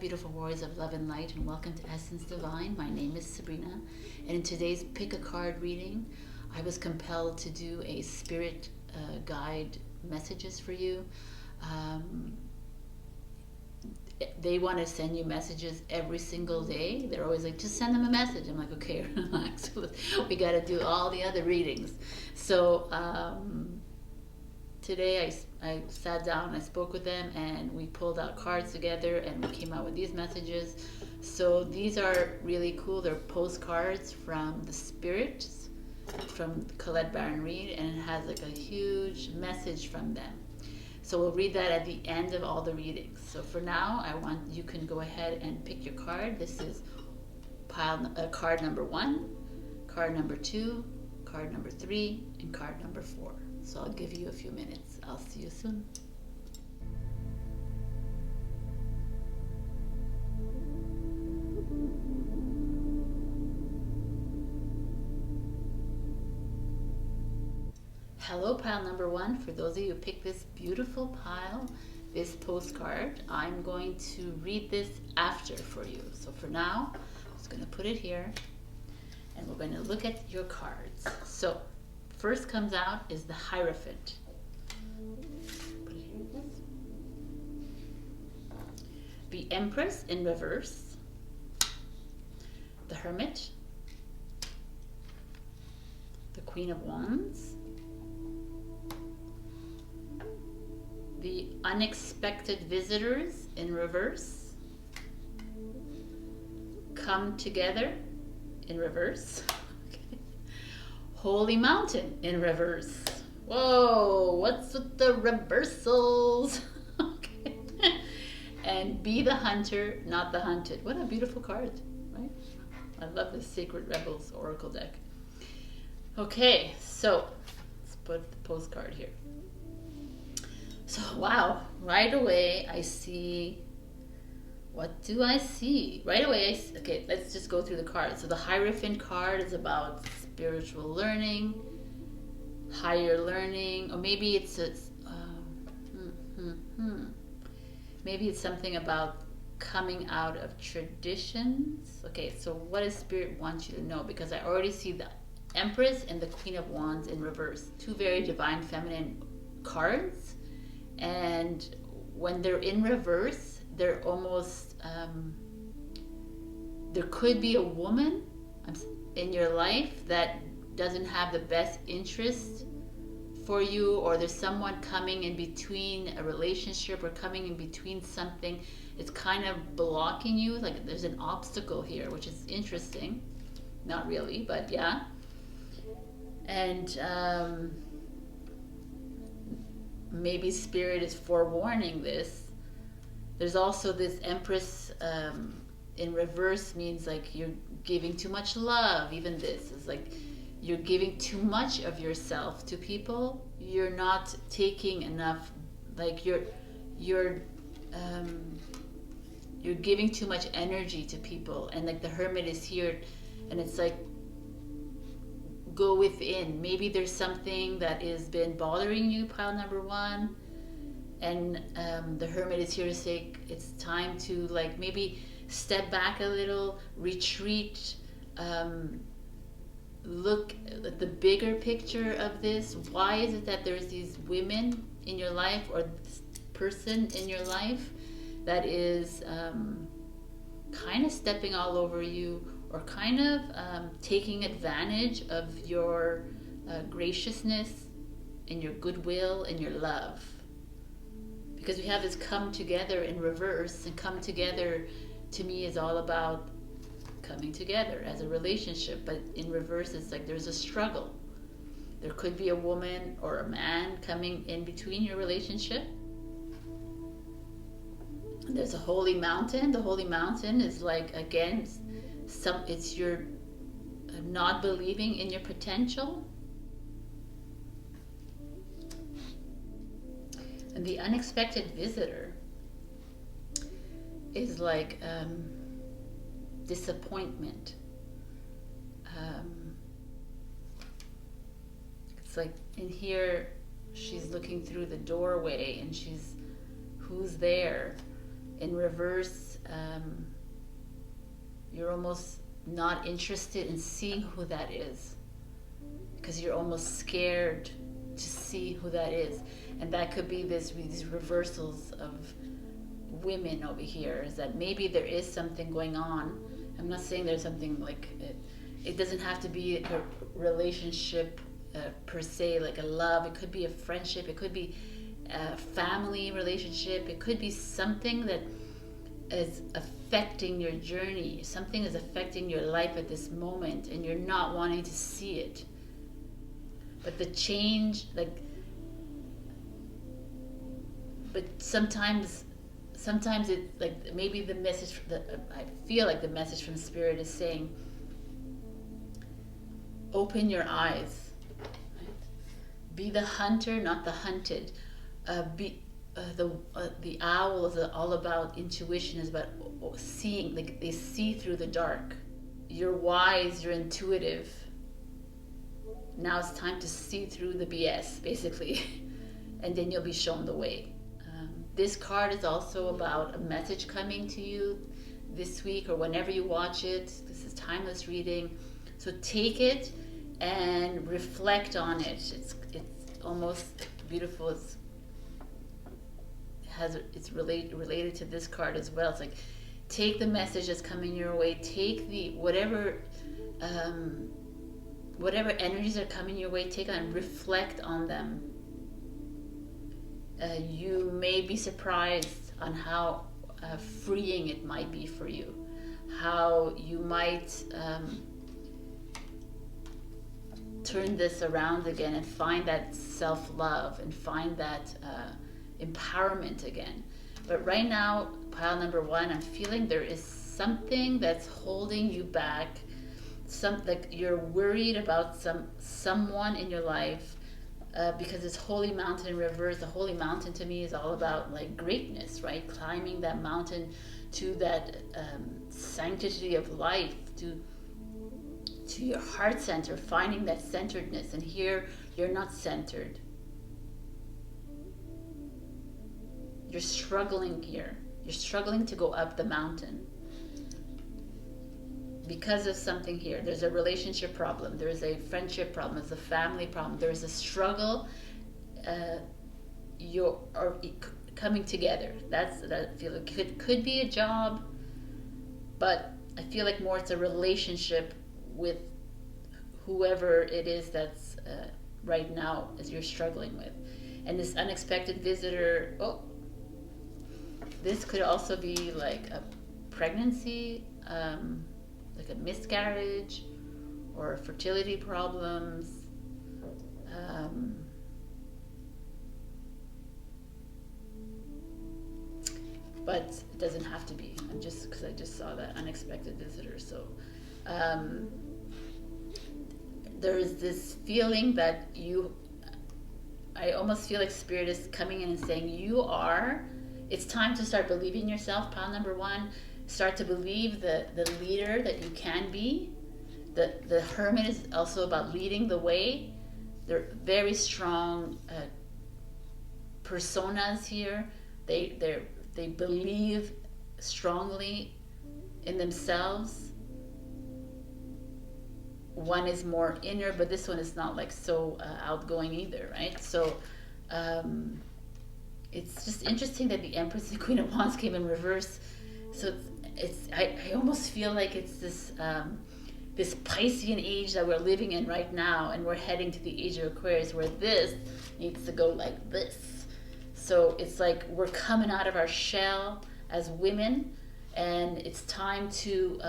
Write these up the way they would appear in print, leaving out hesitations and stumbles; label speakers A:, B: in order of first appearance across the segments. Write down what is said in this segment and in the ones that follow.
A: beautiful warriors of love and light, and welcome to Essence Divine. My name is Sabrina, and in today's pick a card reading, I was compelled to do a spirit guide messages for you. They want to send you messages every single day. They're always like, just send them a message. I'm like, okay, relax. We got to do all the other readings. So today I sat down, I spoke with them, and we pulled out cards together, and we came out with these messages. So these are really cool. They're postcards from the spirits, from Colette Baron-Reid, and it has like a huge message from them. So we'll read that at the end of all the readings. So for now, you can go ahead and pick your card. This is card number 1, card number 2, card number 3, and card number 4. So I'll give you a few minutes. I'll see you soon. Hello, pile number 1. For those of you who picked this beautiful pile, this postcard, I'm going to read this after for you. So for now, I'm just going to put it here, and we're going to look at your cards. So first comes out is the Hierophant. Put it here, please. The Empress in reverse, the Hermit, the Queen of Wands, the Unexpected Visitors in reverse, Come Together in reverse, okay. Holy Mountain in reverse. Whoa, what's with the reversals? Okay. And Be the Hunter, Not the Hunted. What a beautiful card, right? I love this Sacred Rebels Oracle deck. Okay, so let's put the postcard here. So, wow, right away I see, what do I see? Right away, okay, let's just go through the cards. So the Hierophant card is about spiritual learning, higher learning, or maybe it's maybe it's something about coming out of traditions. Okay, so what does Spirit want you to know? Because I already see the Empress and the Queen of Wands in reverse. Two very divine feminine cards. And when they're in reverse, they're almost, there could be a woman in your life that doesn't have the best interest for you, or there's someone coming in between a relationship or coming in between something. It's kind of blocking you, like there's an obstacle here, which is interesting. Not really, but yeah. And maybe Spirit is forewarning this. There's also this Empress in reverse, means like you're giving too much love. Even this is like you're giving too much of yourself to people. You're not taking enough, like you're giving too much energy to people. And like the Hermit is here, and it's like, go within. Maybe there's something that has been bothering you, pile number 1, and the Hermit is here to say it's time to like maybe step back a little, retreat, look at the bigger picture of this. Why is it that there's these women in your life, or this person in your life that is kind of stepping all over you, or kind of taking advantage of your graciousness and your goodwill and your love? Because we have this Come Together in reverse, and come together to me is all about coming together as a relationship, but in reverse it's like there's a struggle. There could be a woman or a man coming in between your relationship. There's a Holy Mountain. The Holy Mountain is like, again, it's your not believing in your potential. And the Unexpected Visitor is like disappointment. It's like in here she's looking through the doorway, and who's there? In reverse, you're almost not interested in seeing who that is, because you're almost scared to see who that is. And that could be these reversals of women over here, is that maybe there is something going on. I'm not saying there's something like it doesn't have to be a relationship per se, like a love. It could be a friendship, it could be a family relationship, it could be something that is affecting your journey, something is affecting your life at this moment, and you're not wanting to see it. But the change, like, but sometimes it's like maybe the message I feel like the message from Spirit is saying, open your eyes, right? Be the hunter, not the hunted. The owl is all about intuition, is about seeing, like they see through the dark. You're wise, you're intuitive. Now it's time to see through the BS, basically, and then you'll be shown the way. This card is also about a message coming to you this week or whenever you watch it. This is timeless reading, so take it and reflect on it. It's almost beautiful. It's related to this card as well. It's like, take the message that's coming your way, take the whatever energies are coming your way, take on, reflect on them. You may be surprised on how freeing it might be for you, how you might turn this around again and find that self-love and find that empowerment again. But right now, pile number one, I'm feeling there is something that's holding you back. Like you're worried about someone in your life, because this holy mountain in reverse. The holy mountain to me is all about like greatness, right? Climbing that mountain to that sanctity of life, to your heart center, finding that centeredness. And here you're not centered. You're struggling here. You're struggling to go up the mountain because of something here. There's a relationship problem, there's a friendship problem, there's a family problem, there's a struggle. You're coming together. That's that I feel like it could be a job, but I feel like more it's a relationship with whoever it is that's right now as you're struggling with. And this unexpected visitor, this could also be like a pregnancy, like a miscarriage or fertility problems. But it doesn't have to be. Because I just saw that unexpected visitor. So there's this feeling that I almost feel like Spirit is coming in and saying it's time to start believing yourself, pile number one. Start to believe the leader that you can be. The Hermit is also about leading the way. They're very strong personas here. They believe strongly in themselves. One is more inner, but this one is not like so outgoing either, right? So it's just interesting that the Empress and Queen of Wands came in reverse. So I almost feel like it's this Piscean age that we're living in right now, and we're heading to the age of Aquarius, where this needs to go like this. So it's like we're coming out of our shell as women, and it's time to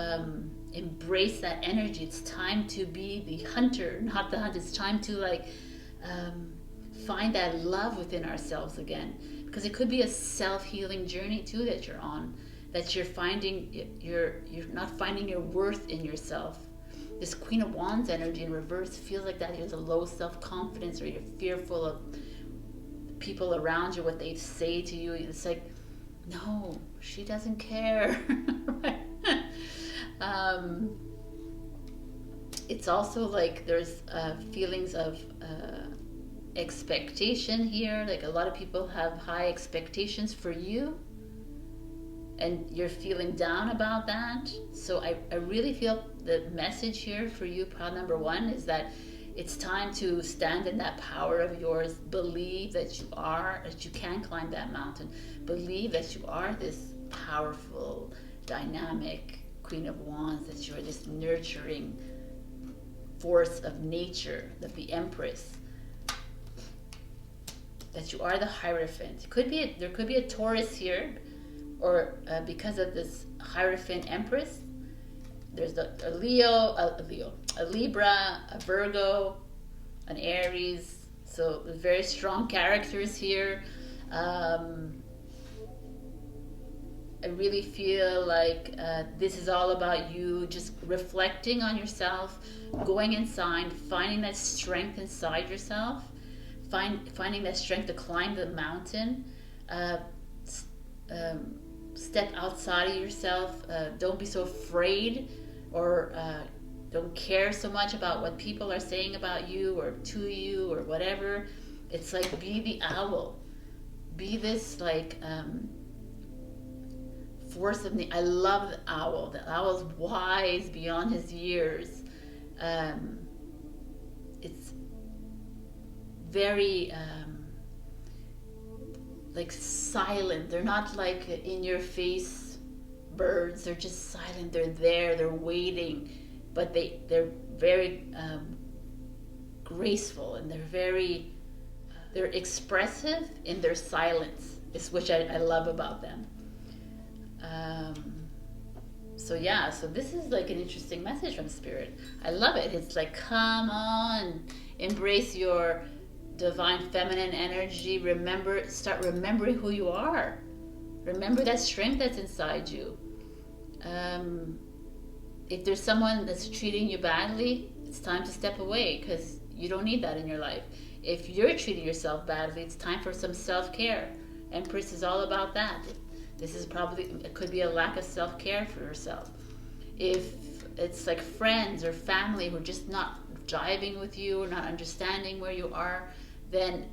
A: embrace that energy. It's time to be the hunter, not the hunt. It's time to find that love within ourselves again, because it could be a self-healing journey too that you're on. That you're not finding your worth in yourself. This Queen of Wands energy in reverse feels like that there's a low self-confidence, or you're fearful of people around you, what they say to you. It's like, no, she doesn't care. It's also like there's feelings of expectation here. Like a lot of people have high expectations for you. and you're feeling down about that. So I really feel the message here for you, pile number one, is that it's time to stand in that power of yours. Believe that you can climb that mountain. Believe that you are this powerful, dynamic Queen of Wands, that you are this nurturing force of nature, that the Empress, that you are the Hierophant. There could be a Taurus here, or because of this Hierophant Empress, there's a Libra, a Virgo, an Aries. So very strong characters here. I really feel like this is all about you just reflecting on yourself, going inside, finding that strength inside yourself, finding that strength to climb the mountain, step outside of yourself. Don't be so afraid, or don't care so much about what people are saying about you or to you or whatever. It's like, be the owl. Be this like force of I love the owl. The owl's wise beyond his years. It's very like silent. They're not like in your face birds. They're just silent. They're there. They're waiting, but they're very graceful, and they're expressive in their silence, is which I love about them. So this is like an interesting message from Spirit. I love it. It's like, come on, embrace your divine feminine energy. Start remembering who you are. Remember that strength that's inside you. If there's someone that's treating you badly, it's time to step away, because you don't need that in your life. If you're treating yourself badly, it's time for some self-care. Empress is all about that. It could be a lack of self-care for yourself. If it's like friends or family who are just not jiving with you or not understanding where you are, then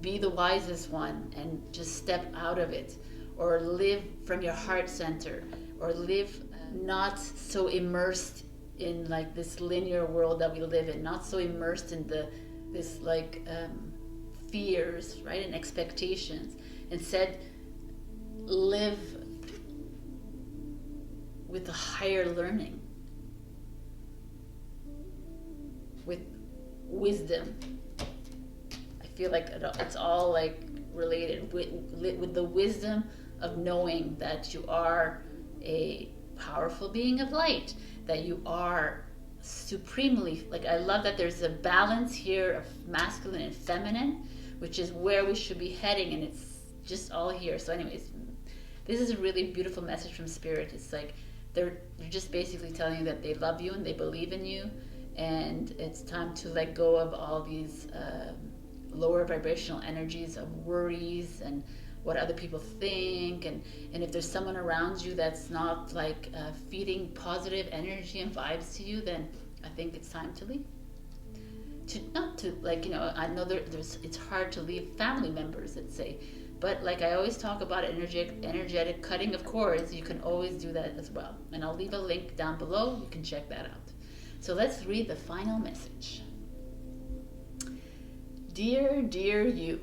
A: be the wisest one and just step out of it, or live from your heart center, or live not so immersed in like this linear world that we live in, not so immersed in this like fears, right, and expectations. Instead, live with a higher learning, with wisdom. I feel like it's all like related with the wisdom of knowing that you are a powerful being of light, that you are supremely, like, I love that there's a balance here of masculine and feminine, which is where we should be heading, and it's just all here. So anyways, this is a really beautiful message from Spirit. It's like they're just basically telling you that they love you and they believe in you, and it's time to let go of all these lower vibrational energies of worries and what other people think, and if there's someone around you that's not like feeding positive energy and vibes to you, then I think it's time to leave. I know it's hard to leave family members, let's say, but like I always talk about energetic cutting of cords, you can always do that as well. And I'll leave a link down below, you can check that out. So let's read the final message. Dear you,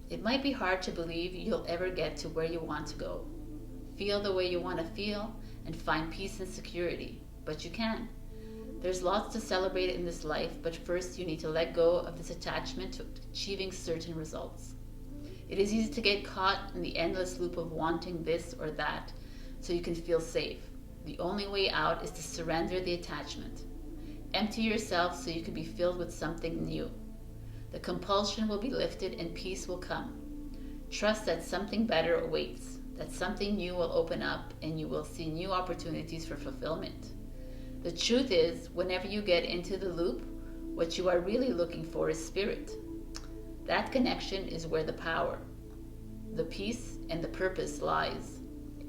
A: it might be hard to believe you'll ever get to where you want to go. Feel the way you want to feel and find peace and security, but you can. There's lots to celebrate in this life, but first you need to let go of this attachment to achieving certain results. It is easy to get caught in the endless loop of wanting this or that so you can feel safe. The only way out is to surrender the attachment. Empty yourself so you can be filled with something new. The compulsion will be lifted and peace will come. Trust that something better awaits, that something new will open up and you will see new opportunities for fulfillment. The truth is, whenever you get into the loop, what you are really looking for is spirit. That connection is where the power, the peace, and the purpose lies.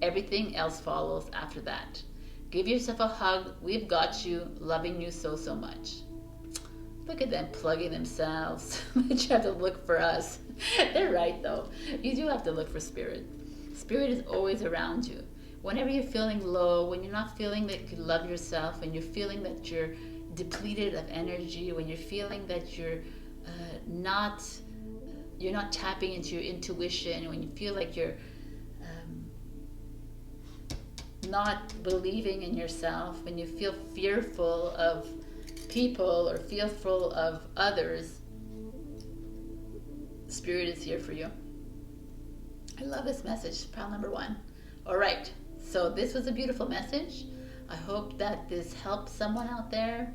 A: Everything else follows after that. Give yourself a hug. We've got you. Loving you so much. Look at them plugging themselves. But you have to look for us. They're right, though. You do have to look for spirit. Spirit is always around you. Whenever you're feeling low, when you're not feeling that you love yourself, when you're feeling that you're depleted of energy, when you're feeling that you're not tapping into your intuition, when you feel like you're not believing in yourself, when you feel fearful of people or fearful of others, Spirit is here for you. I love this message, pile number 1. All right, so this was a beautiful message. I hope that this helps someone out there.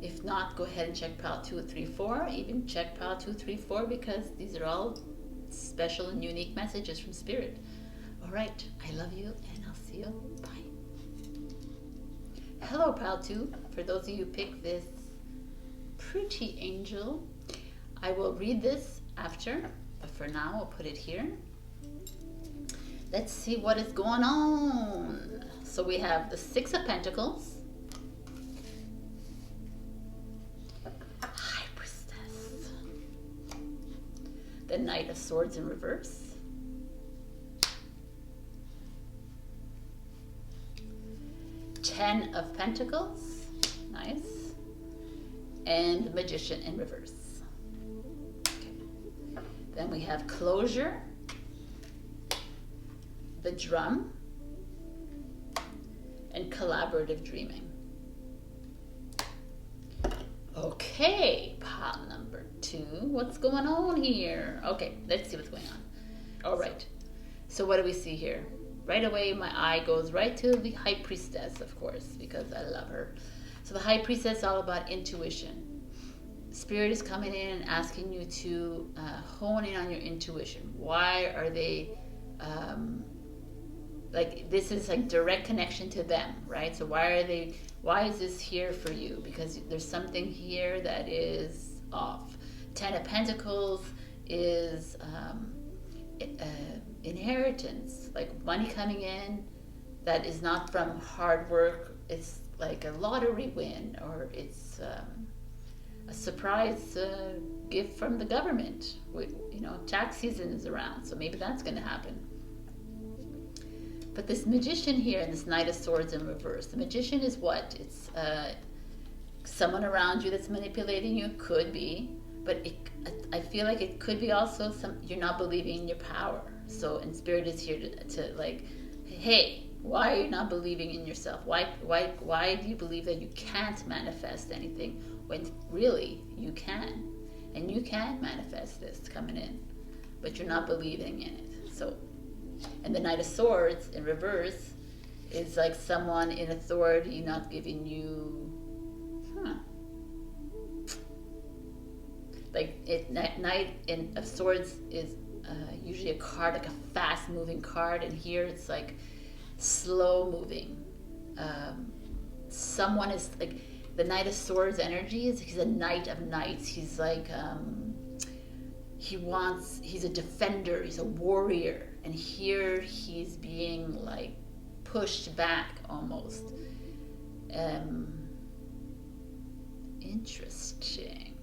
A: If not, go ahead and check pile 2, 3, 4. Even check pile 2, 3, 4 because these are all special and unique messages from Spirit. All right, I love you and I'll see you. Bye. Hello, pile 2. For those of you who picked this pretty angel, I will read this after, but for now I'll put it here. Let's see what is going on. So we have the 6 of Pentacles, High Priestess, the Knight of Swords in reverse, Ten of Pentacles, nice, and the Magician in reverse. Okay. Then we have Closure, the Drum, and Collaborative Dreaming. Okay, pile number 2. What's going on here? Okay, let's see what's going on. All right, so what do we see here? Right away, my eye goes right to the High Priestess, of course, because I love her. So the High Priestess is all about intuition. Spirit is coming in and asking you to hone in on your intuition. Why are they, like, this is like direct connection to them, right? So why is this here for you? Because there's something here that is off. Ten of Pentacles is inheritance, like money coming in that is not from hard work. It's like a lottery win, or it's a surprise gift from the government. Tax season is around, so maybe that's going to happen. But this Magician here and this Knight of Swords in reverse, the Magician is what? It's someone around you that's manipulating you, could be, but I feel like it could be also you're not believing in your power. So, and Spirit is here to like, hey, why are you not believing in yourself? Why do you believe that you can't manifest anything when really you can? And you can manifest this coming in, but you're not believing in it. So, and the Knight of Swords in reverse is like someone in authority not giving you, like Knight of Swords is usually a card, like a fast moving card, and here it's like slow moving. Someone is like, the Knight of Swords energy is, he's a Knight of Knights. He's like, he's a defender, he's a warrior, and here he's being like pushed back almost. Interesting.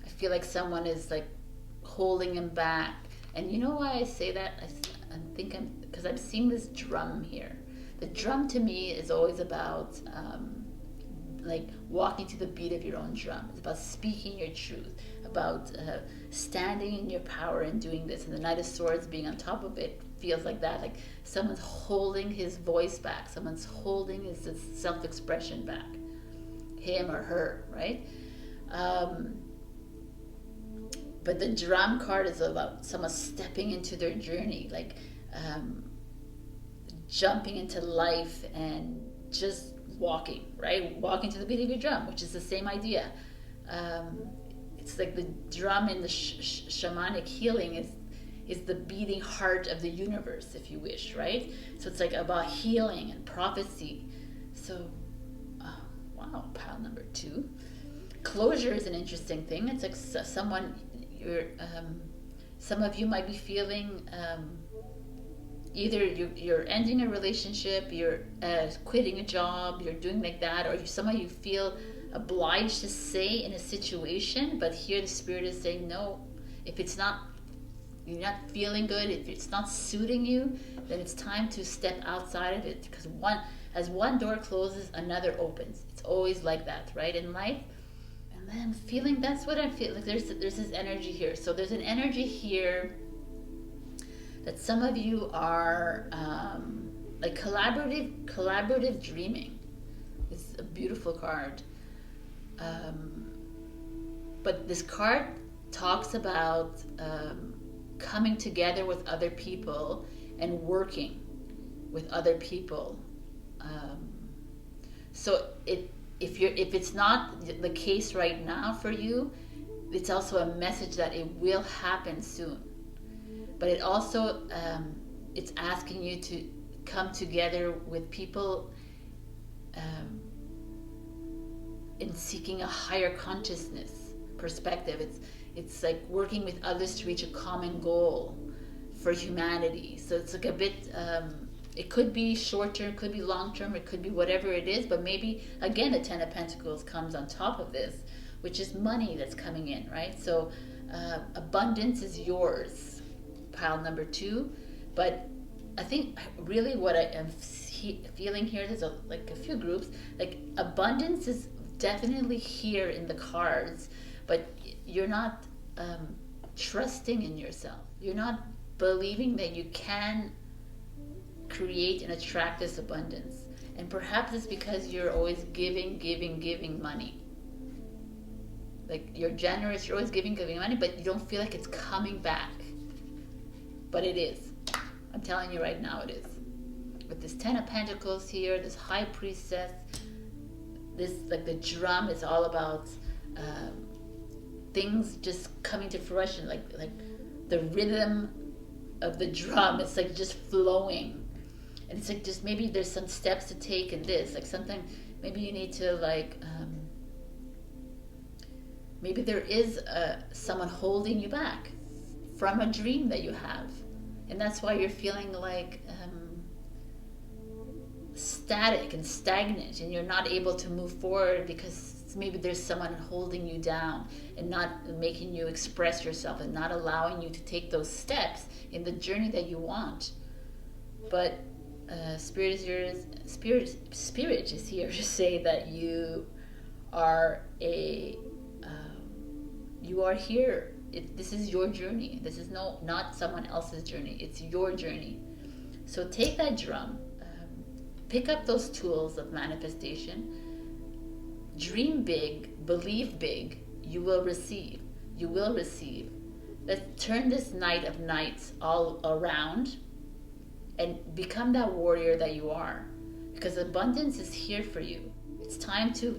A: I feel like someone is like holding him back. And you know why I say that? Because I'm seeing this drum here. The drum to me is always about like walking to the beat of your own drum. It's about speaking your truth, about standing in your power and doing this. And the Knight of Swords being on top of it feels like that, like someone's holding his voice back, someone's holding his self-expression back, him or her, right? But the drum card is about someone stepping into their journey, like jumping into life and just walking, right? Walking to the beat of your drum, which is the same idea. It's like the drum in the shamanic healing is the beating heart of the universe, if you wish, right? So it's like about healing and prophecy. So, wow, pile number 2. Closure is an interesting thing. It's like someone, some of you might be feeling either you're ending a relationship, you're quitting a job, you're doing like that, or somehow you feel obliged to stay in a situation, but here the Spirit is saying, no, if it's not you're not feeling good, if it's not suiting you, then it's time to step outside of it, because as one door closes, another opens. It's always like that, right, in life. And then I'm feeling, that's what I feel like. There's this energy here. So there's an energy here that some of you are like collaborative dreaming. It's a beautiful card. But this card talks about coming together with other people and working with other people. So if it's not the case right now for you, it's also a message that it will happen soon. But it also it's asking you to come together with people in seeking a higher consciousness perspective. It's like working with others to reach a common goal for humanity. So it's like a bit it could be short term, it could be long term, it could be whatever it is, but maybe again the Ten of Pentacles comes on top of this, which is money that's coming in, right? So abundance is yours, pile number 2. But I think really what I am feeling here, there's like a few groups, like abundance is definitely here in the cards, but you're not trusting in yourself. You're not believing that you can create and attract this abundance. And perhaps it's because you're always giving money. Like you're generous, you're always giving money, but you don't feel like it's coming back. But it is. I'm telling you right now, it is. With this Ten of Pentacles here, this High Priestess, this, like the drum is all about things just coming to fruition, like the rhythm of the drum, it's like just flowing. And it's like just maybe there's some steps to take in this, like something, maybe you need to like, maybe there is someone holding you back from a dream that you have. And that's why you're feeling like static and stagnant, and you're not able to move forward because maybe there's someone holding you down and not making you express yourself and not allowing you to take those steps in the journey that you want. But Spirit is yours. Spirit is here to say that you are you are here. This is your journey. This is not someone else's journey. It's your journey. So take that drum, pick up those tools of manifestation, dream big, believe big. You will receive. You will receive. Let's turn this night of nights all around and become that warrior that you are, because abundance is here for you. It's time to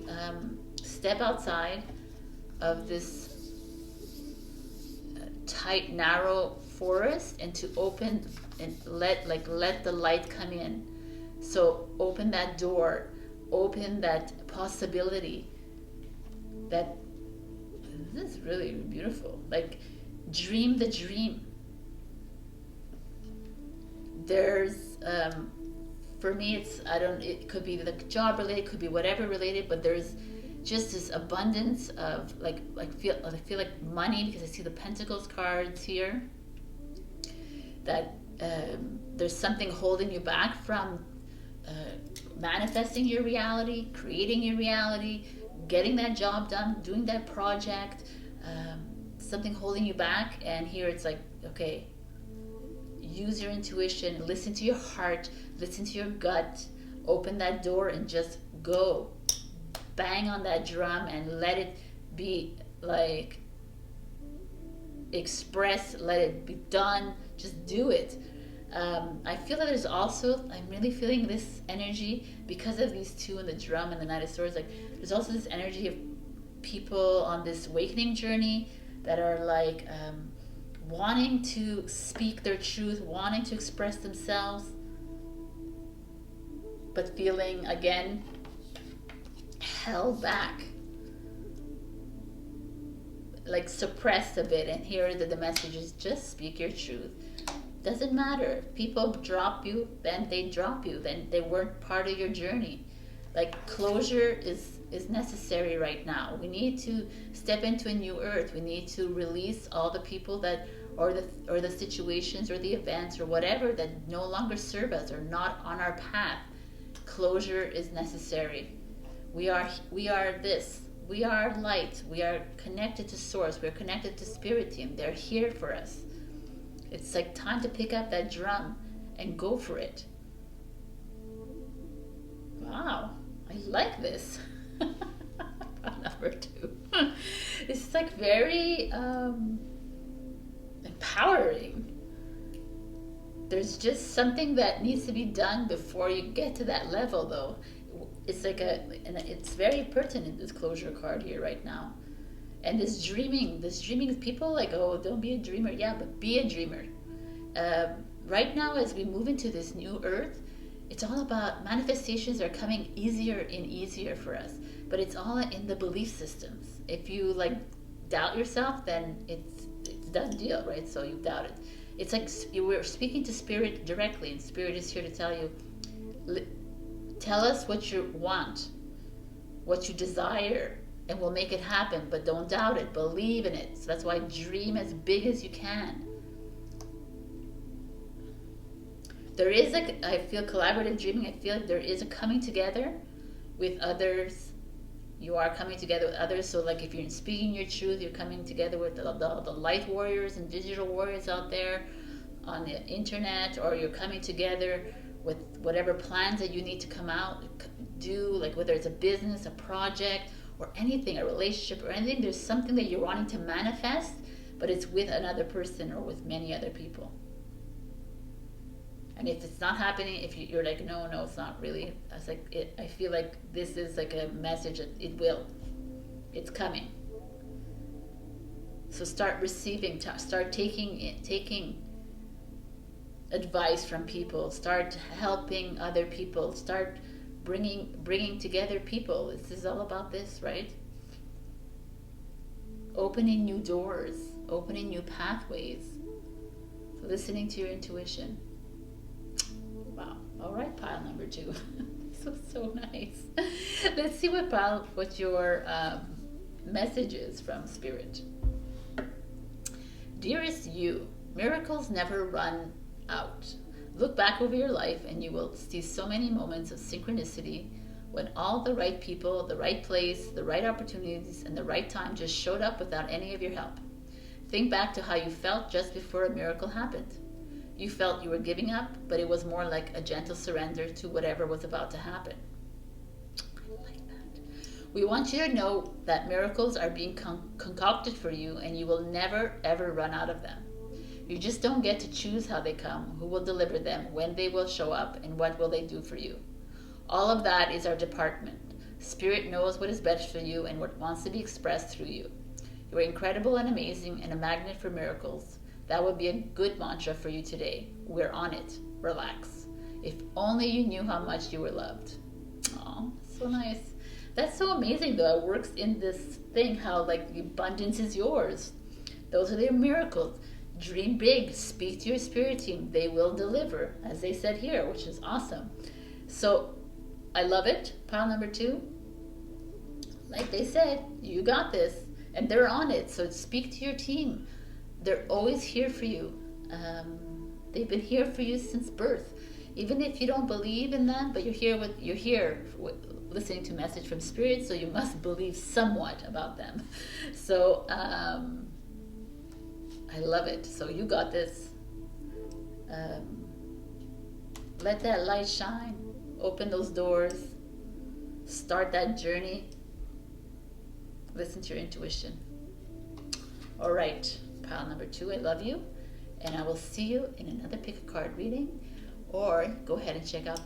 A: step outside of this tight, narrow forest and to open and let the light come in. So open that door, open that possibility. That this is really beautiful. Like dream the dream. There's for me it could be like job related, it could be whatever related, but there's just this abundance of I feel like money, because I see the Pentacles cards here, that there's something holding you back from manifesting your reality, creating your reality, getting that job done, doing that project, something holding you back. And here it's like, okay, use your intuition, listen to your heart, listen to your gut, open that door and just go. Bang on that drum and let it be like expressed, let it be done, just do it. I feel that there's also, I'm really feeling this energy because of these two in the drum and the Knight of Swords. Like there's also this energy of people on this awakening journey that are like wanting to speak their truth, wanting to express themselves, but feeling again held back, like suppressed a bit. And here the message is just speak your truth. Doesn't matter if people drop you, then they drop you, then they weren't part of your journey. Like closure is necessary right now. We need to step into a new earth. We need to release all the people that or the situations or the events or whatever that no longer serve us or not on our path. Closure is necessary. We are this. We are light. We are connected to source. We're connected to spirit team. They're here for us. It's like time to pick up that drum and go for it. Wow, I like this. Number 2. It's like very empowering. There's just something that needs to be done before you get to that level, though. It's like and it's very pertinent, this closure card here right now. And this dreaming people like, oh, don't be a dreamer. Yeah, but be a dreamer. Right now, as we move into this new earth, it's all about manifestations are coming easier and easier for us. But it's all in the belief systems. If you like doubt yourself, then it's done deal, right? So you doubt it. It's like we're speaking to spirit directly, and spirit is here to tell you, tell us what you want, what you desire, and we'll make it happen. But don't doubt it. Believe in it. So that's why dream as big as you can. There is I feel collaborative dreaming. I feel like there is a coming together with others. You are coming together with others. So like if you're speaking your truth, you're coming together with the light warriors and digital warriors out there on the internet, or you're coming together with whatever plans that you need to come out, do, like whether it's a business, a project, or anything, a relationship or anything. There's something that you're wanting to manifest, but it's with another person or with many other people. And if it's not happening, if you're like, no, it's not really, I feel like this is like a message that it's coming. So start receiving, start taking advice from people, start helping other people, start bringing together people. This is all about this, right? Opening new doors, opening new pathways. So listening to your intuition. Wow. All right, pile number 2. This was so nice. Let's see what your message is from Spirit. Dearest you, miracles never run out. Look back over your life and you will see so many moments of synchronicity when all the right people, the right place, the right opportunities, and the right time just showed up without any of your help. Think back to how you felt just before a miracle happened. You felt you were giving up, but it was more like a gentle surrender to whatever was about to happen. I like that. We want you to know that miracles are being concocted for you, and you will never, ever run out of them. You just don't get to choose how they come, who will deliver them, when they will show up, and what will they do for you. All of that is our department. Spirit knows what is best for you and what wants to be expressed through you. You are incredible and amazing and a magnet for miracles. That would be a good mantra for you today. We're on it. Relax. If only you knew how much you were loved. Oh, so nice. That's so amazing though. It works in this thing how like the abundance is yours. Those are their miracles. Dream big. Speak to your spirit team. They will deliver, as they said here, which is awesome. So I love it. Pile number 2. Like they said, you got this. And they're on it. So speak to your team. They're always here for you. They've been here for you since birth. Even if you don't believe in them, but you're here listening to a message from Spirit, so you must believe somewhat about them. So I love it. So you got this. Let that light shine. Open those doors. Start that journey. Listen to your intuition. All right. Pile number 2, I love you, and I will see you in another pick a card reading, or go ahead and check out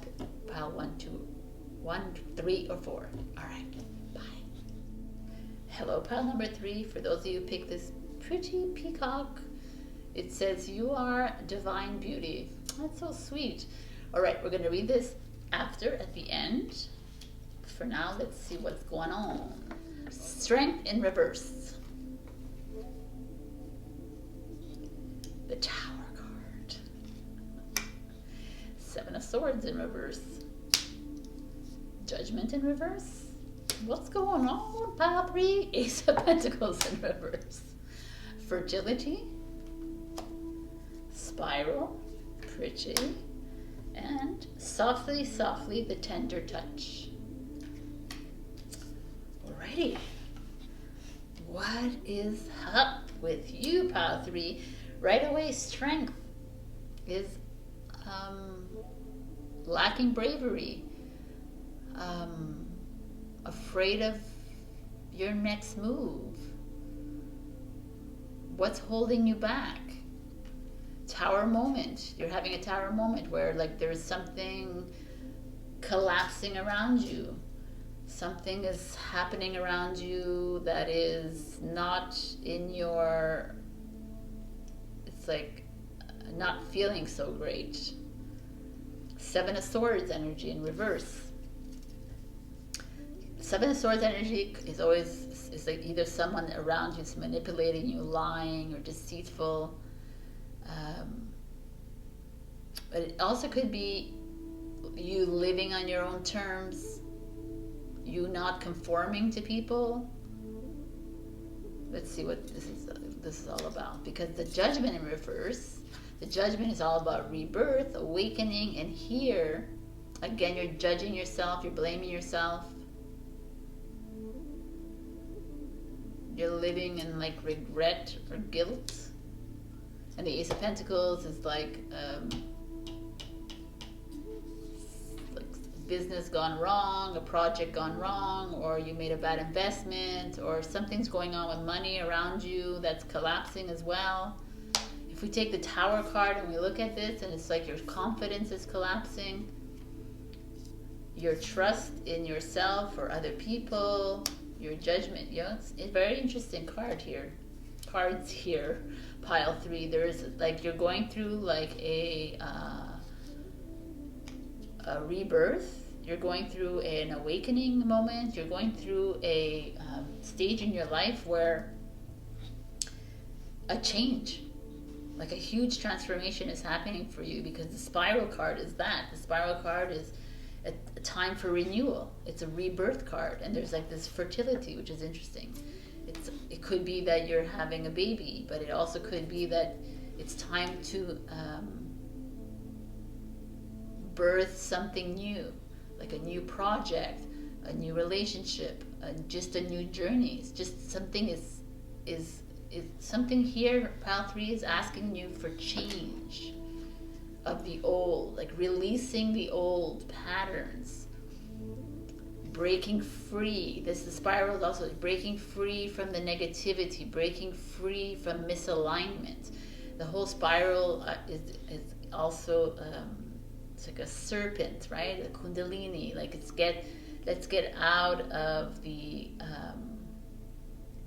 A: pile 1, 3, or 4. All right, bye. Hello, pile number 3. For those of you who picked this pretty peacock, it says you are divine beauty. That's so sweet. All right, we're going to read this at the end. For now, let's see what's going on. Strength in reverse. The Tower card. 7 of Swords in reverse. Judgment in reverse. What's going on? Pile 3. Ace of Pentacles in reverse. Fertility. Spiral, pretty, and softly, softly, the tender touch. Alrighty. What is up with you, pile 3? Right away, strength is lacking bravery, afraid of your next move. What's holding you back? Tower moment. You're having a tower moment where like there's something collapsing around you. Something is happening around you that is not in your, it's like not feeling so great. 7 of Swords energy in reverse. 7 of Swords energy is always, it's like either someone around you is manipulating you, lying, or deceitful. But it also could be you living on your own terms, you not conforming to people. Let's see what this is all about. Because the Judgment in reverse, the Judgment is all about rebirth, awakening, and here, again, you're judging yourself, you're blaming yourself. You're living in like regret or guilt. And the Ace of Pentacles is like business gone wrong, a project gone wrong, or you made a bad investment, or something's going on with money around you that's collapsing as well. If we take the Tower card and we look at this, and it's like your confidence is collapsing, your trust in yourself or other people, your judgment. You know, it's a very interesting card here. Cards here, pile 3. There's like you're going through like a rebirth. You're going through an awakening moment. You're going through a stage in your life where a change, like a huge transformation is happening for you, because the Spiral card is that. The Spiral card is a time for renewal. It's a rebirth card, and there's like this fertility, which is interesting. It could be that you're having a baby, but it also could be that it's time to birth something new, like a new project, a new relationship, just a new journey. It's just something is something here. Pile 3 is asking you for change of the old, like releasing the old patterns. Breaking free. This is Spiral also breaking free from the negativity, breaking free from misalignment. The whole Spiral is also it's like a serpent, right? A kundalini. Like let's get out of the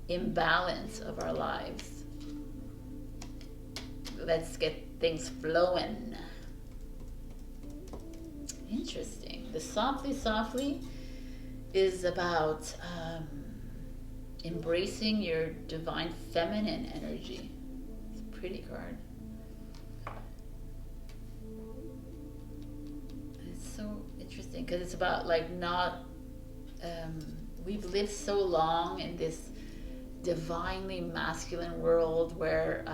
A: imbalance of our lives. Let's get things flowing. Interesting. The softly, softly is about embracing your divine feminine energy. It's a pretty card. It's so interesting because it's about like not we've lived so long in this divinely masculine world where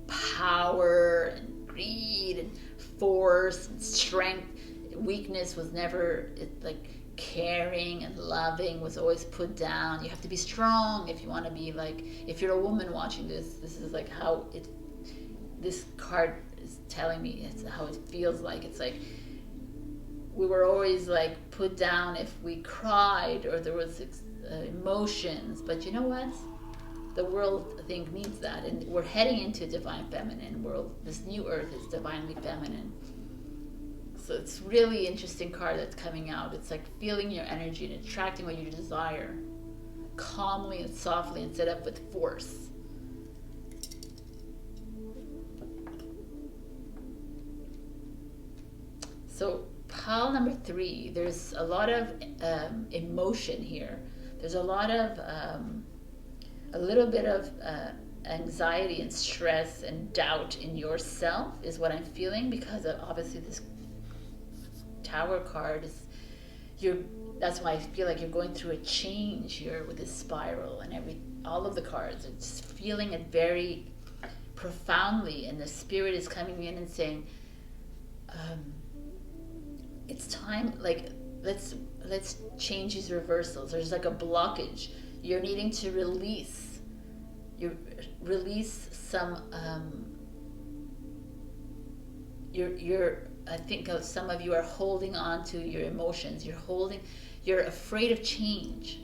A: power and greed and force and strength, weakness was never, like caring and loving was always put down. You have to be strong if you want to be like, if you're a woman watching this is like how it, this card is telling me it's how it feels like. It's like we were always like put down if we cried or there was emotions, but you know what? The world, I think, needs that, and we're heading into a divine feminine world. This new earth is divinely feminine. So it's really interesting card that's coming out. It's like feeling your energy and attracting what you desire, calmly and softly instead of with force. So pile number 3, there's a lot of emotion here. There's a lot of a little bit of anxiety and stress and doubt in yourself is what I'm feeling, because of obviously this Tower card is that's why I feel like you're going through a change here with this Spiral and all of the cards. It's feeling it very profoundly, and the spirit is coming in and saying, it's time, like, let's change these reversals. There's like a blockage. You're needing to release some I think some of you are holding on to your emotions. You're afraid of change.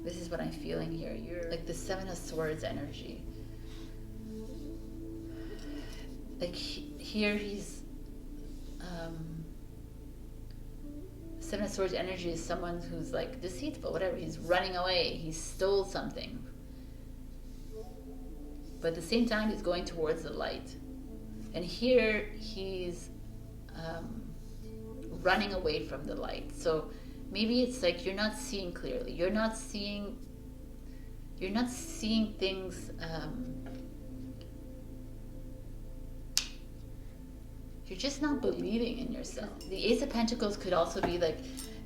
A: This is what I'm feeling here. You're like the Seven of Swords energy. Like here he's Seven of Swords energy is someone who's like deceitful, whatever. He's running away. He stole something. But at the same time, he's going towards the light. And here he's running away from the light. So maybe it's like you're not seeing clearly. You're not seeing things. You're just not believing in yourself. The Ace of Pentacles could also be like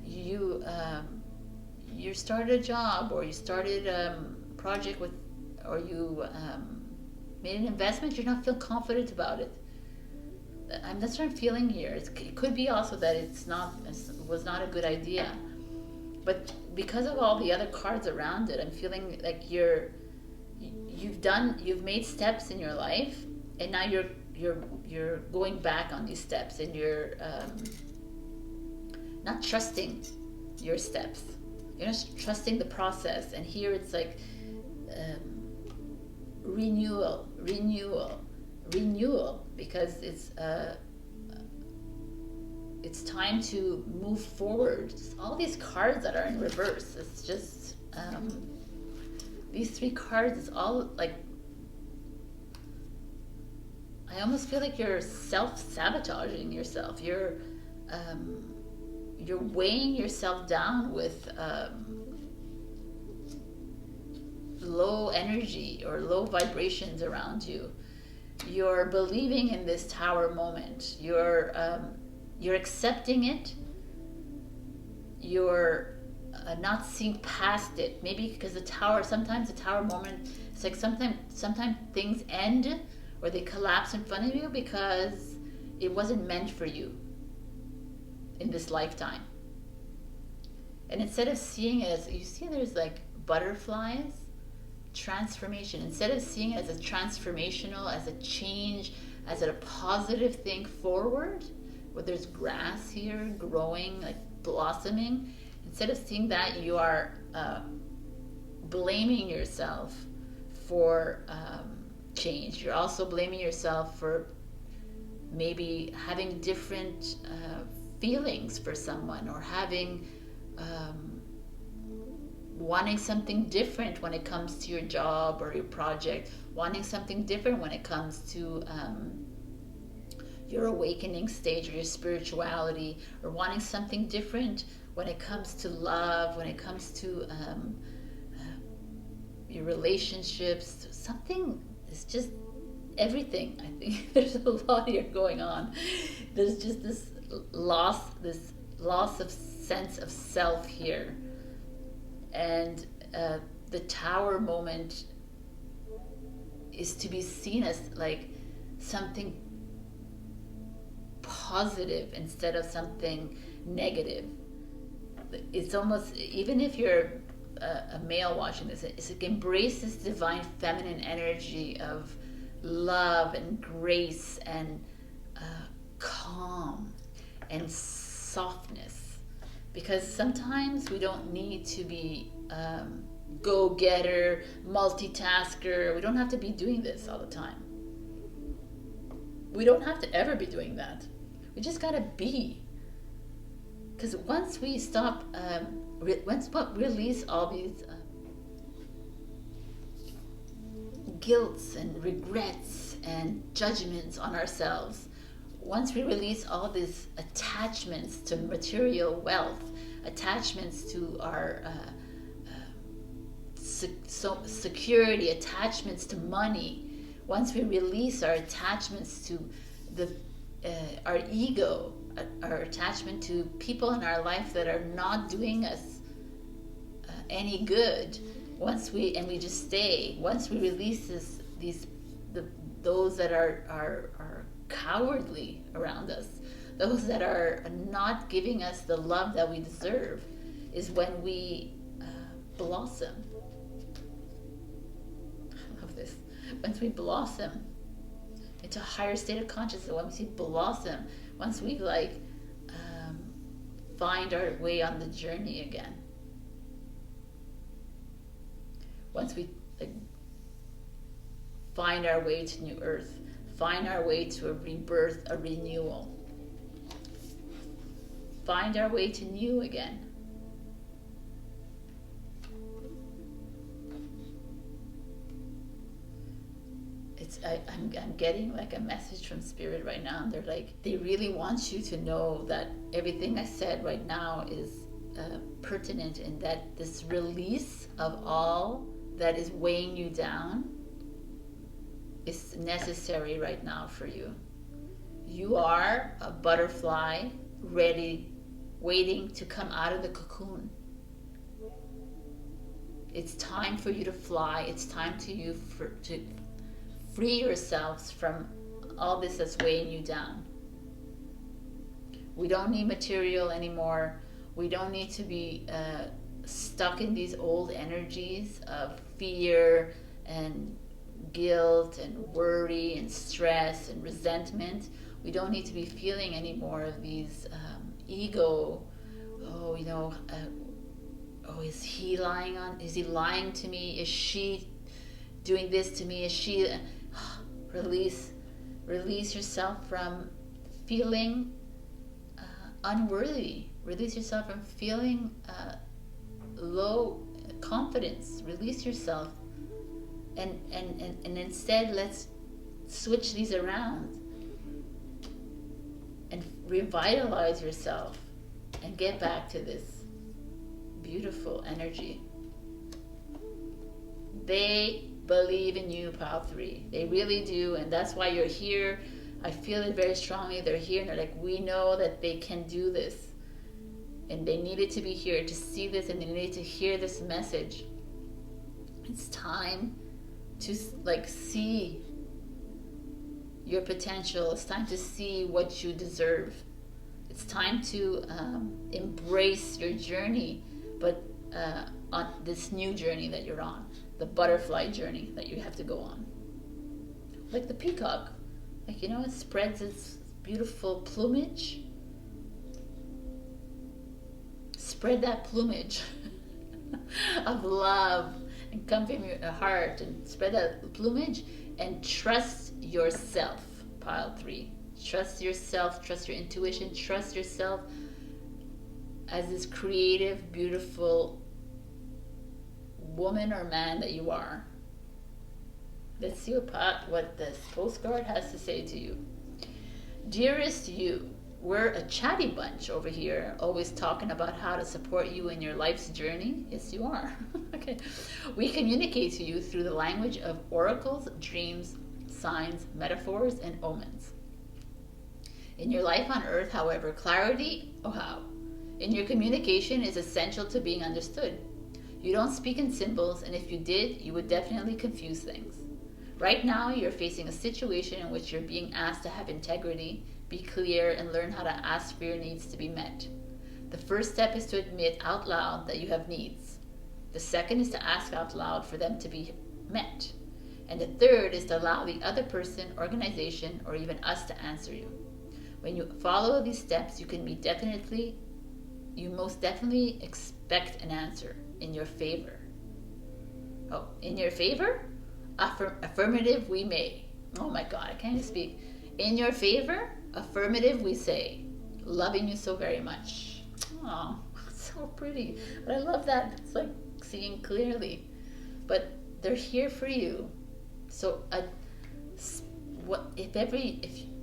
A: you started a job, or you started a project with, or you made an investment. You're not feeling confident about it. That's what I'm feeling here. It could be also that it was not a good idea, but because of all the other cards around it, I'm feeling like you've made steps in your life, and now you're going back on these steps, and you're not trusting your steps. You're not trusting the process. And here it's like renewal, because it's time to move forward. All these cards that are in reverse, it's just these three cards, it's all like, I almost feel like you're self-sabotaging yourself. You're weighing yourself down with low energy or low vibrations around you. You're believing in this tower moment. You're accepting it. You're not seeing past it. Maybe because sometimes the tower moment, it's like sometimes things end or they collapse in front of you because it wasn't meant for you in this lifetime. And instead of seeing it as, you see there's like butterflies, transformation. Instead of seeing it as a transformational, as a change, as a positive thing forward, where there's grass here growing, like blossoming, instead of seeing that, you are blaming yourself for change. You're also blaming yourself for maybe having different feelings for someone, or having wanting something different when it comes to your job or your project, wanting something different when it comes to your awakening stage or your spirituality, or wanting something different when it comes to love, when it comes to your relationships. Something is just everything. I think there's a lot here going on. There's just this loss of sense of self here. And the tower moment is to be seen as like something positive instead of something negative. It's almost, even if you're a male watching this, it's like embrace this divine feminine energy of love and grace and calm and softness. Because sometimes we don't need to be go-getter, multitasker. We don't have to be doing this all the time. We don't have to ever be doing that. We just gotta be. Because once we stop, release all these guilts and regrets and judgments on ourselves, once we release all these attachments to material wealth, attachments to our security, attachments to money, once we release our attachments to our ego, our attachment to people in our life that are not doing us any good, once we just stay, once we release these those that are cowardly around us, those that are not giving us the love that we deserve, is when we blossom. I love this. Once we blossom into a higher state of consciousness, once we blossom, once we find our way on the journey again, once we find our way to new earth, find our way to a rebirth, a renewal, find our way to new again. I'm getting like a message from Spirit right now, and they're like, they really want you to know that everything I said right now is pertinent, and that this release of all that is weighing you down is necessary right now for you. You are a butterfly ready, waiting to come out of the cocoon. It's time for you to fly. It's time to free yourselves from all this that's weighing you down. We don't need material anymore. We don't need to be stuck in these old energies of fear and guilt and worry and stress and resentment. We don't need to be feeling any more of these ego. Oh, is he lying to me? Is she doing this to me? Is she... Release yourself from feeling unworthy. Release yourself from feeling low confidence. Release yourself, and instead let's switch these around and revitalize yourself and get back to this beautiful energy. They believe in you, Pile 3. They really do, and that's why you're here. I feel it very strongly. They're here, and they're like, we know that they can do this. And they needed to be here to see this, and they needed to hear this message. It's time to see your potential. It's time to see what you deserve. It's time to embrace your journey, but on this new journey that you're on. The butterfly journey that you have to go on. Like the peacock. It spreads its beautiful plumage. Spread that plumage of love and come from your heart, and spread that plumage, and trust yourself, Pile 3. Trust yourself, trust your intuition, trust yourself as this creative, beautiful woman or man that you are. Let's see what this postcard has to say to you. Dearest you, we're a chatty bunch over here, always talking about how to support you in your life's journey. Yes, you are. Okay. We communicate to you through the language of oracles, dreams, signs, metaphors, and omens. In your life on earth, however, clarity, in your communication is essential to being understood. You don't speak in symbols, and if you did, you would definitely confuse things. Right now, you're facing a situation in which you're being asked to have integrity, be clear, and learn how to ask for your needs to be met. The first step is to admit out loud that you have needs. The second is to ask out loud for them to be met. And the third is to allow the other person, organization, or even us to answer you. When you follow these steps, you most definitely expect an answer in your favor. Oh, in your favor? Affirmative we may. Oh my God, I can't even speak. In your favor, affirmative we say. Loving you so very much. Oh, so pretty. But I love that. It's like seeing clearly. But they're here for you. So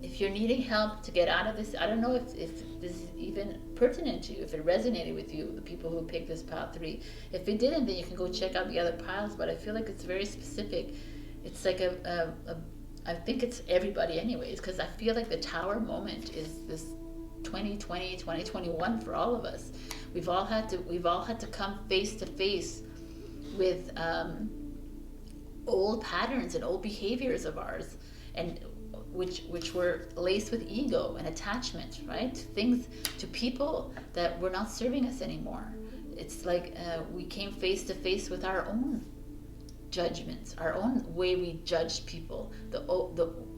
A: if you're needing help to get out of this, I don't know if this is even pertinent to you, if it resonated with you, the people who picked this pile 3. If it didn't, then you can go check out the other piles, but I feel like it's very specific. It's like I think it's everybody anyways, because I feel like the tower moment is this 2020, 2021 for all of us. We've all had to come face to face with old patterns and old behaviors of ours, and which were laced with ego and attachment, right? Things, to people that were not serving us anymore. It's like we came face to face with our own judgments, our own way we judged people,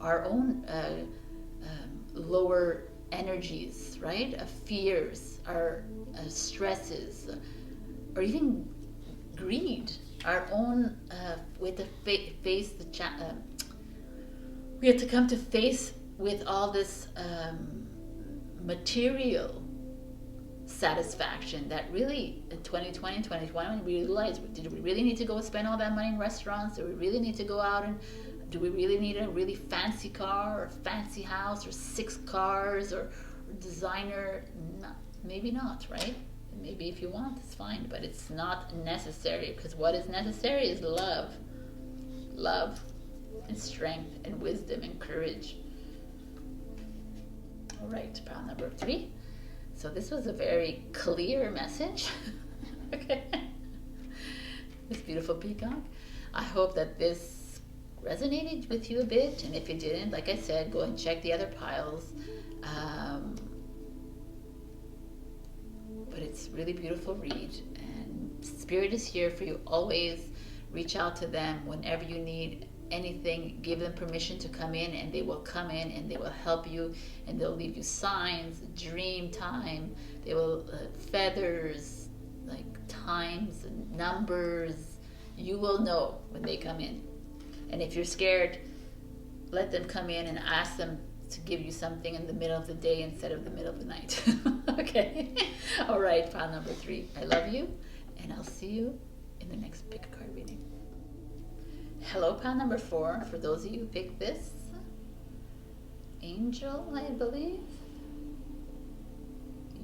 A: our own lower energies, right? Fears, our stresses, or even greed. Our own we had to face the we had to come to face with all this material satisfaction that really in 2020 and 2021 we realized, did we really need to go spend all that money in restaurants? Do we really need to go out, and do we really need a really fancy car or fancy house or 6 cars or designer? Maybe not, right? Maybe if you want, it's fine, but it's not necessary, because what is necessary is love and strength and wisdom and courage. All right, pile number 3. So this was a very clear message. Okay. This beautiful peacock. I hope that this resonated with you a bit, and if it didn't, like I said, go and check the other piles. But it's really beautiful read, and Spirit is here for you always. Reach out to them whenever you need anything. Give them permission to come in, and they will come in and they will help you, and they'll leave you signs, dream time. They will feathers, like times and numbers. You will know when they come in. And if you're scared, let them come in and ask them to give you something in the middle of the day instead of the middle of the night. Okay. All right, pile number 3. I love you, and I'll see you in the next pick a card reading. Hello, pile number 4. For those of you who picked this, Angel, I believe.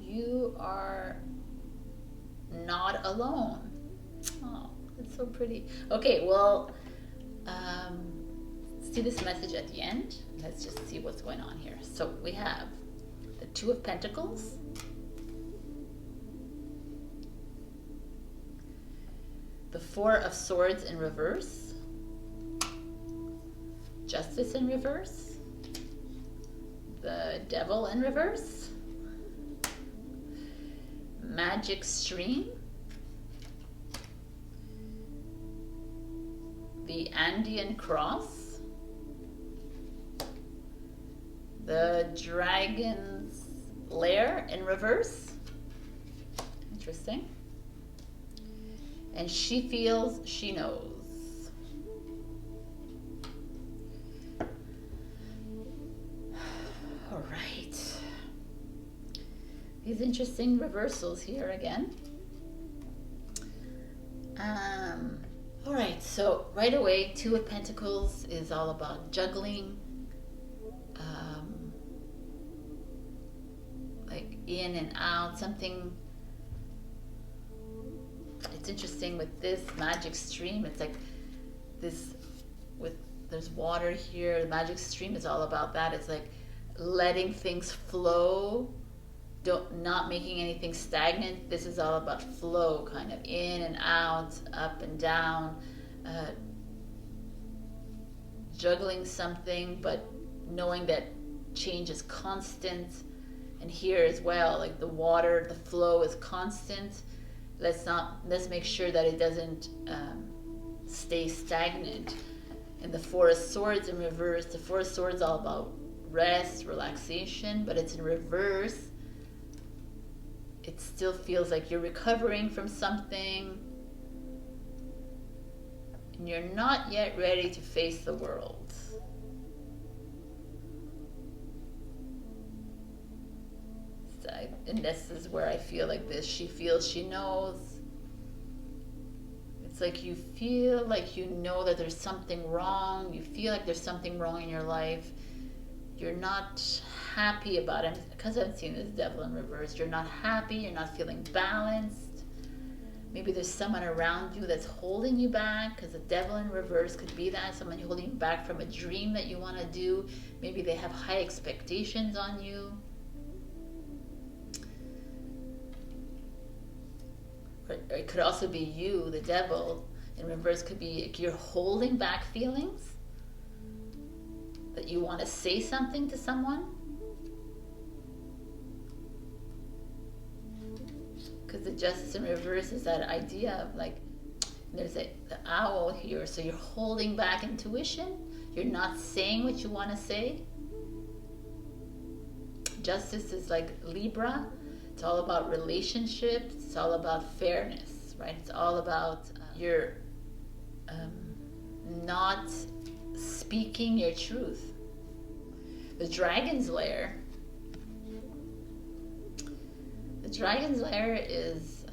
A: You are not alone. Oh, that's so pretty. Okay, well, see this message at the end. Let's just see what's going on here. So we have the 2 of Pentacles, the 4 of Swords in reverse, Justice in reverse, the Devil in reverse, Magic Stream, the Andean Cross, the Dragon's Lair in reverse. Interesting. And She Feels, She Knows. All right. These interesting reversals here again. All right, so right away, 2 of Pentacles is all about juggling, like in and out, something. It's interesting with this Magic Stream. It's like this, there's water here. The Magic Stream is all about that. It's like letting things flow, not making anything stagnant. This is all about flow, kind of in and out, up and down, juggling something, but knowing that change is constant. And here as well, like the water, the flow is constant. Let's make sure that it doesn't stay stagnant. And the 4 of Swords in reverse. The 4 of Swords is all about rest, relaxation, but it's in reverse. It still feels like you're recovering from something, and you're not yet ready to face the world. And this is where I feel like this. She feels, she knows. It's like you feel like you know that there's something wrong. You feel like there's something wrong in your life. You're not happy about it. Because I'm seeing this Devil in reverse. You're not happy. You're not feeling balanced. Maybe there's someone around you that's holding you back. Because the Devil in reverse could be that. Someone holding you back from a dream that you want to do. Maybe they have high expectations on you. Or it could also be you, the Devil. in reverse could be like you're holding back feelings, that you want to say something to someone. Because the Justice in reverse is that idea of like, there's the owl here, so you're holding back intuition. You're not saying what you want to say. Justice is like Libra. It's all about relationships. It's all about fairness, right? It's all about you're not speaking your truth. The Dragon's Lair. The Dragon's Lair is,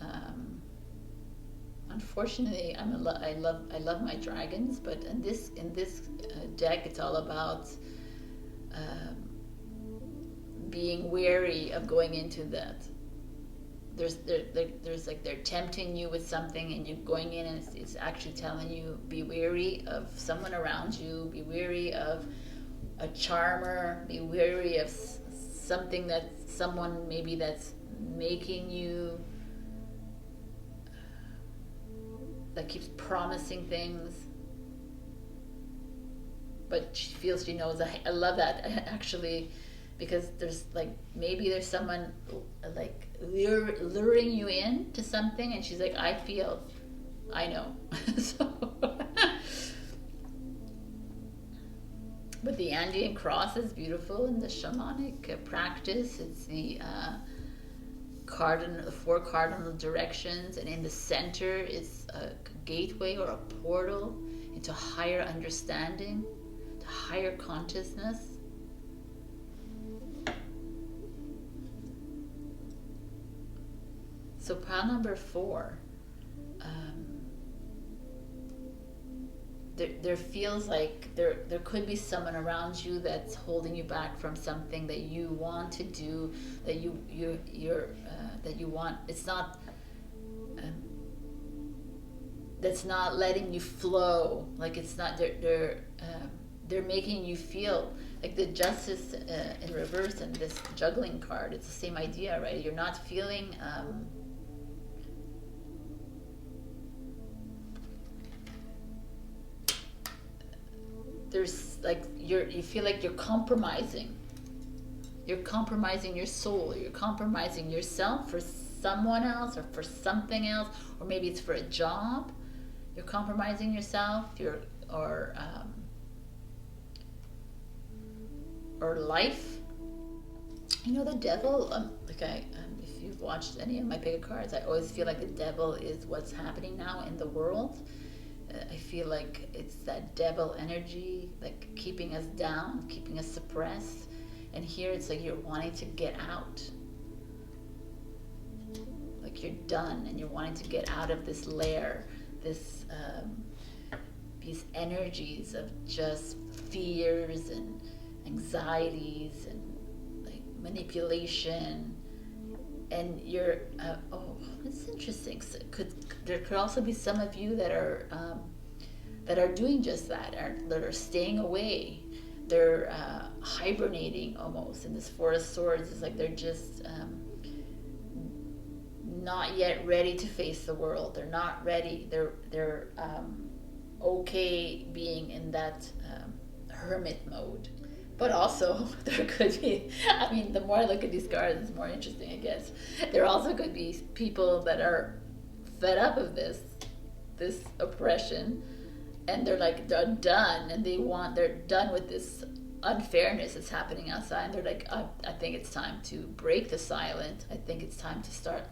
A: unfortunately, I love my dragons, but in this deck, it's all about being wary of going into that. There's like they're tempting you with something, and you're going in, and it's actually telling you be wary of someone around you, be wary of a charmer, be wary of something that someone maybe that's making you, that keeps promising things, but she feels she knows. I love that actually, because there's like, maybe there's someone like luring you in to something, and she's like, I know. So, but the Andean cross is beautiful in the shamanic practice. It's the four cardinal directions, and in the center is a gateway or a portal into higher understanding, to higher consciousness. So pile number 4, there feels like there could be someone around you that's holding you back from something that you want to do, that that you want. It's not that's not letting you flow. Like it's not, they're making you feel like the Justice in reverse and this juggling card. It's the same idea, right? You're not feeling there's like you feel like you're compromising your soul, you're compromising yourself for someone else or for something else, or maybe it's for a job. You're compromising yourself, or life. You know, the devil, if you've watched any of my pick cards, I always feel like the devil is what's happening now in the world. I feel like it's that devil energy, like keeping us down, keeping us suppressed. And here it's like you're wanting to get out. Like you're done and you're wanting to get out of this lair, these energies of just fears and anxieties and like manipulation. And you're, it's interesting. So there could also be some of you that are doing just that, that are staying away. They're hibernating almost in this Four of Swords. It's like they're just not yet ready to face the world. They're not ready. They're okay being in that hermit mode. But also, there could be, I mean, the more I look at these cards, the more interesting it gets. There also could be people that are fed up of this oppression, and they're done, and they're done with this unfairness that's happening outside, and they're like, I think it's time to break the silence. I think it's time to start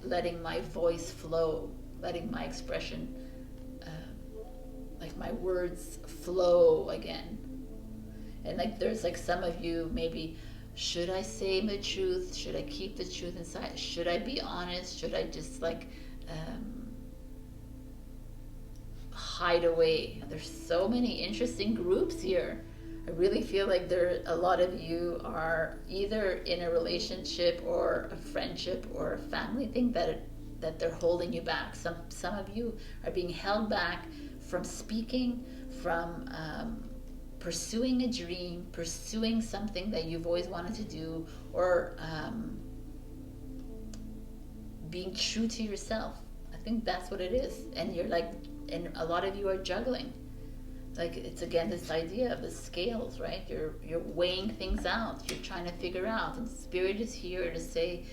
A: letting my voice flow, letting my expression, like my words flow again. And like there's like some of you, maybe, should I say the truth? Should I keep the truth inside? Should I be honest? Should I just like hide away? There's so many interesting groups here. I really feel like a lot of you are either in a relationship or a friendship or a family thing that they're holding you back. Some of you are being held back from speaking, from pursuing a dream, pursuing something that you've always wanted to do, or being true to yourself. I think that's what it is. And you're like, and a lot of you are juggling. Like, it's again this idea of the scales, right? You're weighing things out. You're trying to figure out, and Spirit is here to say,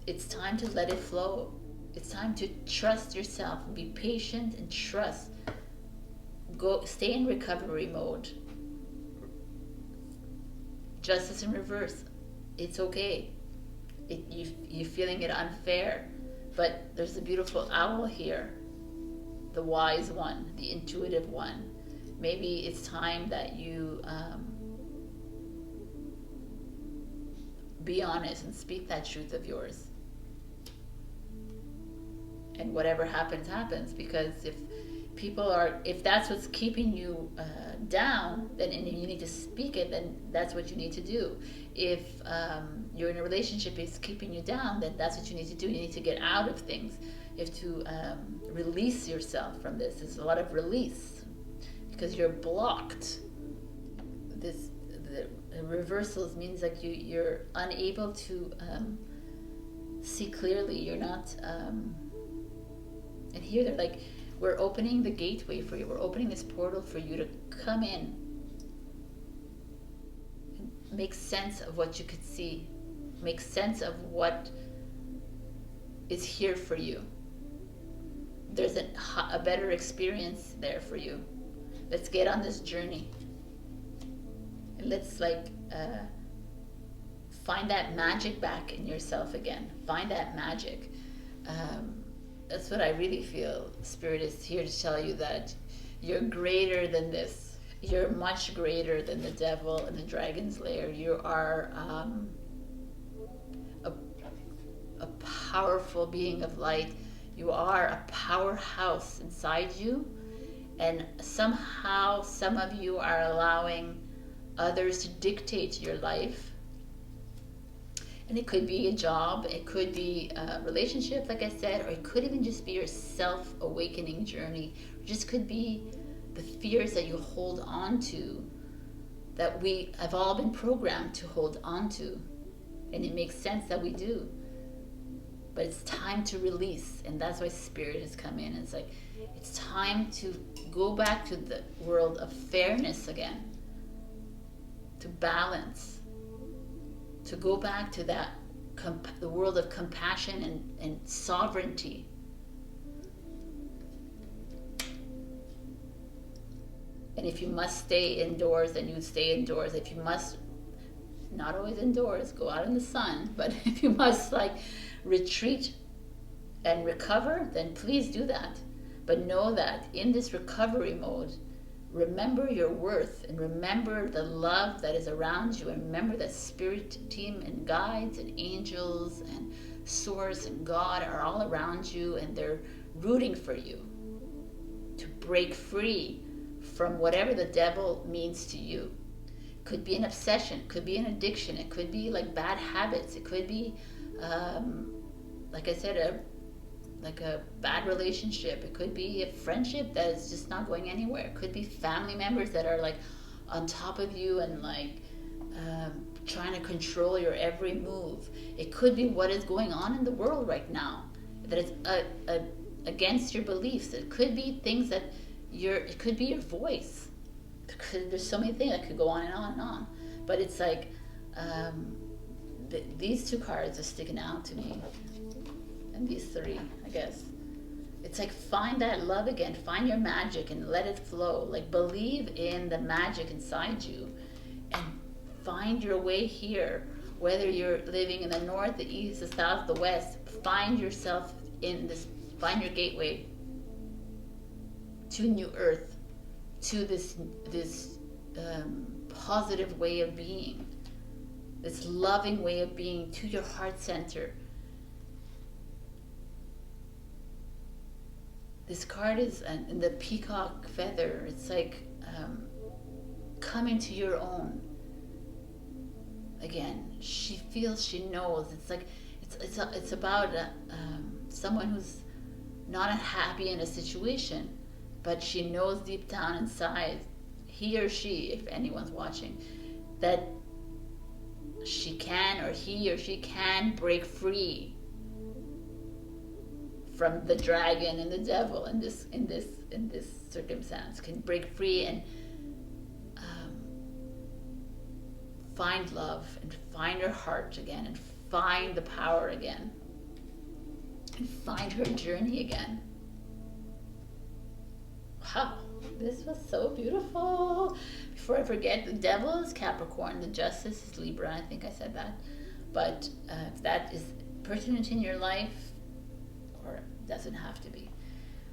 A: it's time to let it flow. It's time to trust yourself, be patient and trust. Stay in recovery mode. Justice in reverse. It's okay. You're feeling it unfair, but there's a beautiful owl here. The wise one, the intuitive one. Maybe it's time that you be honest and speak that truth of yours. And whatever happens, happens. Because if that's what's keeping you down, then and you need to speak it, then that's what you need to do. If you're in a relationship that's keeping you down, then that's what you need to do. You need to get out of things. You have to release yourself from this. There's a lot of release because you're blocked. The reversals means like you're unable to see clearly. You're not. And here they're like, we're opening the gateway for you. We're opening this portal for you to come in and make sense of what you could see. Make sense of what is here for you. There's a better experience there for you. Let's get on this journey. And let's find that magic back in yourself again. Find that magic. That's what I really feel. Spirit is here to tell you that you're greater than this. You're much greater than the devil and the dragon's lair. You are a powerful being of light. You are a powerhouse inside you. And somehow, some of you are allowing others to dictate your life. And it could be a job, it could be a relationship, like I said, or it could even just be your self-awakening journey. It just could be the fears that you hold on to, that we have all been programmed to hold on to. And it makes sense that we do. But it's time to release, and that's why Spirit has come in. It's like, it's time to go back to the world of fairness again, to balance. To go back to that the world of compassion and sovereignty. And if you must stay indoors, then you stay indoors. If you must, not always indoors, go out in the sun, but if you must retreat and recover, then please do that. But know that in this recovery mode, remember your worth and remember the love that is around you, and remember that Spirit team and guides and angels and Source and God are all around you, and they're rooting for you to break free from whatever the devil means to you. It could be an obsession, it could be an addiction, it could be like bad habits, it could be like I said, a bad relationship. It could be a friendship that is just not going anywhere. It could be family members that are on top of you and trying to control your every move. It could be what is going on in the world right now that is against your beliefs. It could be things that it could be your voice. There's so many things that could go on and on and on. But it's these two cards are sticking out to me. And these three, I guess. It's find that love again, find your magic and let it flow. Believe in the magic inside you and find your way here. Whether you're living in the north, the east, the south, the west, find yourself in this, find your gateway to New Earth, to this positive way of being, this loving way of being, to your heart center. This card is in the peacock feather. It's coming to your own. Again, she feels, she knows. It's about someone who's not happy in a situation, but she knows deep down inside, he or she, if anyone's watching, that he or she can break free from the dragon and the devil in this circumstance, can break free and find love and find her heart again and find the power again and find her journey again. Wow, this was so beautiful. Before I forget, the devil is Capricorn, the justice is Libra. I think I said that. But if that is pertinent in your life, or it doesn't have to be.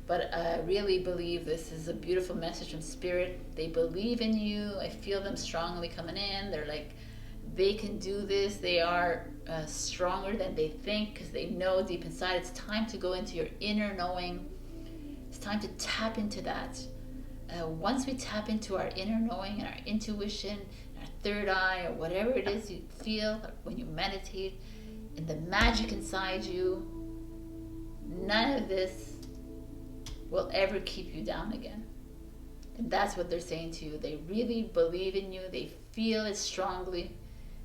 A: But I really believe this is a beautiful message from Spirit. They believe in you. I feel them strongly coming in. They're like, they can do this. They are stronger than they think, because they know deep inside. It's time to go into your inner knowing. It's time to tap into that. Once we tap into our inner knowing and our intuition, our third eye, or whatever it is you feel when you meditate, and the magic inside you, none of this will ever keep you down again. And that's what they're saying to you. They really believe in you. They feel it strongly,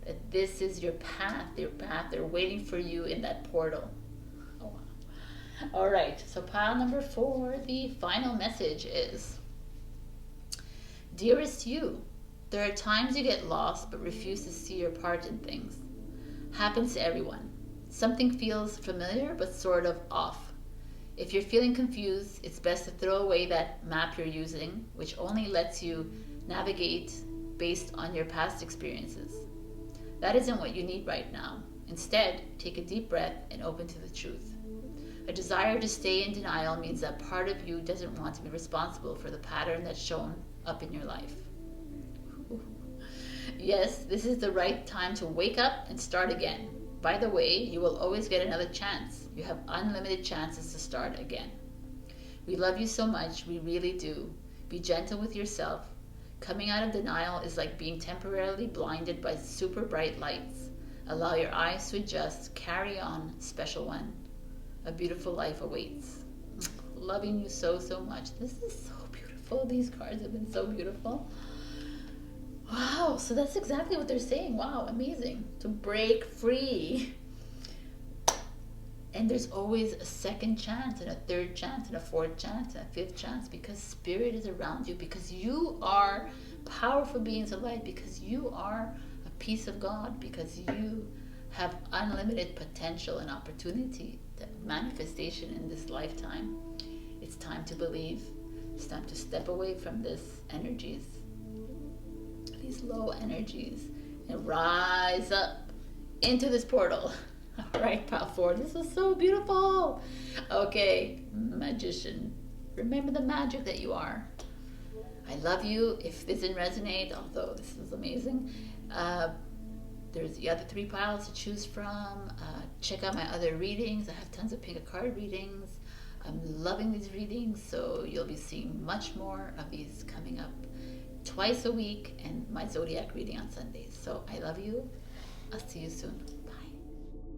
A: that this is your path, your path. They're waiting for you in that portal. Oh, wow. All right, so pile number 4, the final message is, dearest you, there are times you get lost but refuse to see your part in things. Happens to everyone. Something feels familiar but sort of off. If you're feeling confused, it's best to throw away that map you're using, which only lets you navigate based on your past experiences. That isn't what you need right now. Instead, take a deep breath and open to the truth. A desire to stay in denial means that part of you doesn't want to be responsible for the pattern that's shown up in your life. Yes, this is the right time to wake up and start again. By the way, you will always get another chance. You have unlimited chances to start again. We love you so much, we really do. Be gentle with yourself. Coming out of denial is like being temporarily blinded by super bright lights. Allow your eyes to adjust. Carry on, special one. A beautiful life awaits. Loving you so, so much. This is so beautiful. These cards have been so beautiful. Wow, so that's exactly what they're saying. Wow, amazing. To break free. And there's always a second chance and a third chance and a fourth chance and a fifth chance, because Spirit is around you, because you are powerful beings of light, because you are a piece of God, because you have unlimited potential and opportunity, the manifestation in this lifetime. It's time to believe. It's time to step away from this energies, these low energies, and rise up into this portal. All right, pile 4. This was so beautiful. Okay, Magician, remember the magic that you are. I love you. If this didn't resonate, although this is amazing, there's the other 3 piles to choose from. Check out my other readings. I have tons of pink card readings. I'm loving these readings, so you'll be seeing much more of these coming up twice a week, and my zodiac reading on Sundays. So I love you. I'll see you soon.